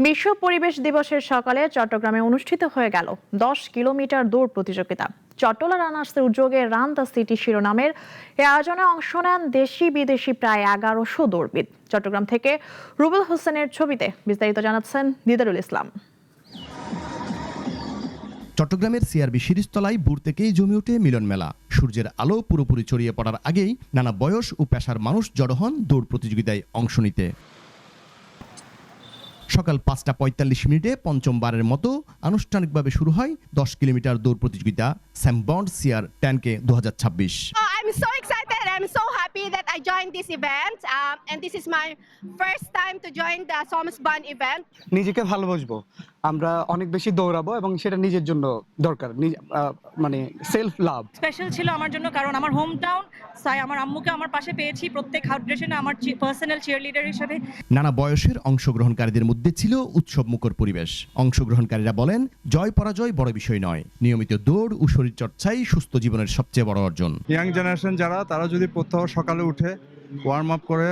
বিশ্ব পরিবেশ দিবসের সকালে চট্টগ্রামে অনুষ্ঠিত হয়ে গেল 10 কিলোমিটার দৌড় প্রতিযোগিতা। চট্টলা রানার্সের উদ্যোগে রান দ্য সিটি শিরোনামের এই আয়োজনে অংশ নেন দেশি বিদেশি প্রায় 1100 দৌড়বিদ। চট্টগ্রাম থেকে রুবেল হোসেনের ছবিতে বিস্তারিত জানাচ্ছেন দিদারুল ইসলাম। চট্টগ্রামের সিআরবি শিরিষতলায় ভোর থেকেই জমে ওঠে মিলন মেলা। সূর্যের আলো পুরোপুরি ছড়িয়ে পড়ার আগেই নানা বয়স ও পেশার মানুষ জড়ো হন দৌড় প্রতিযোগিতায় অংশ নিতে। সকাল 5:45 পঞ্চমবারের মতো আনুষ্ঠানিকভাবে শুরু হয় 10 কিলোমিটার দৌড় প্রতিযোগিতা স্যামবন্ড CR 10K 2026। I'm so excited. I'm so happy that I joined this event, and this is my first time to join the Somsband event. নিজেকে ভালোবাসবো, আমরা অনেক বেশি দৌড়াবো এবং সেটা নিজের জন্য দরকার, মানে সেলফ লাভ। স্পেশাল ছিল আমার জন্য, কারণ আমার হোম টাউন, তাই আমার আম্মুকে আমার পাশে পেয়েছি প্রত্যেক হাইড্রেশনে আমার পার্সোনাল চিয়ারলিডার হিসেবে। নানা বয়সের অংশগ্রহণকারীদের মধ্যে ছিল উৎসবমুখর পরিবেশ। অংশগ্রহণকারীরা বলেন, জয় পরাজয় বড় বিষয় নয়, নিয়মিত দৌড় ও শরীরচর্চাই সুস্থ জীবনের সবচেয়ে বড় অর্জন। ইয়াং জেনারেশন যারা, তারা যদি প্রত্যহ সকালে উঠে ওয়ার্ম আপ করে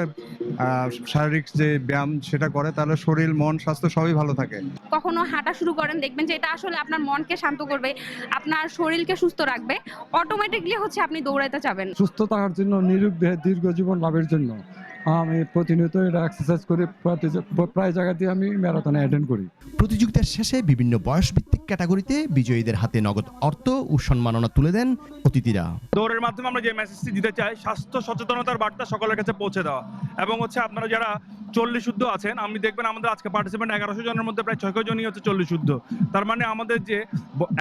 শারীরিক যে ব্যায়াম সেটা করে, তাহলে শরীর মন স্বাস্থ্য সবই ভালো থাকে। কখনো হাঁটা শুরু করেন, দেখবেন যে এটা আসলে আপনার মনকে শান্ত করবে, আপনার শরীরকে সুস্থ রাখবে, অটোমেটিকলি হচ্ছে আপনি দৌড়াইতে যাবেন। সুস্থ থাকার জন্য, নিরোগ দেহে দীর্ঘ জীবন লাভের জন্য আমি প্রতিনিয়ত এটা এক্সারসাইজ করি। প্রায় জায়গাতে আমি ম্যারাথনে অ্যাটেন্ড করি। প্রতিযোগিতার শেষে বিভিন্ন বয়সভিত্তিক ক্যাটাগরিতে বিজয়ীদের হাতে নগদ অর্থ ও সম্মাননা তুলে দেন অতিথিরা। দৌড়ের মাধ্যমে আমরা যে মেসেজটি দিতে চাই, স্বাস্থ্য সচেতনতার বার্তা সকলের কাছে পৌঁছে দেওয়া, এবং হচ্ছে আপনারা যারা 40 ঊর্ধ্ব আছেন, আপনি দেখবেন আমাদের আজকে পার্টিসিপেন্ট 1100 জনের মধ্যে প্রায় 6 জনই হচ্ছে 40 ঊর্ধ্ব। তার মানে আমাদের যে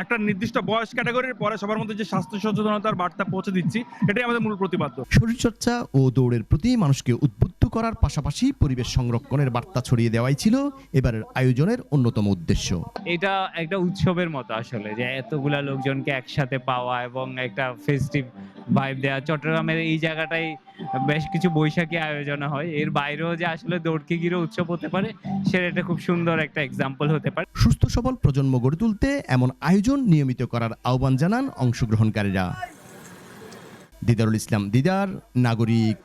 একটা নির্দিষ্ট বয়স ক্যাটাগরির পরে সবার মধ্যে যে স্বাস্থ্য সচেতনতার বার্তা পৌঁছে দিচ্ছি, এটাই আমাদের মূল প্রতিপাদ্য। শরীরচর্চা ও দৌড়ের প্রতি মানুষকে উদ্বুদ্ধ করার পাশাপাশি পরিবেশ সংরক্ষণের বার্তা ছড়িয়ে দেওয়াই ছিল এবারের আয়োজনের অন্যতম উদ্দেশ্য। এটা একটা উৎসবের মতো আসলে, যে এতগুলা লোকজনকে একসাথে পাওয়া এবং একটা ফেস্টিভ ভাইব দেওয়া। চট্টগ্রামের এই জায়গাটাই বেশ কিছু বৈশাখী আয়োজন হয়, এর বাইরেও যে আসলে দৌড়কে ঘিরে উৎসব হতে পারে, সেটা একটা খুব সুন্দর একটা এক্সাম্পল হতে পারে। সুস্থ সবল প্রজন্ম গড়ে তুলতে এমন আয়োজন নিয়মিত করার আহ্বান জানান অংশগ্রহণকারীরা। দিদারুল ইসলাম, দিদার, নাগরিক।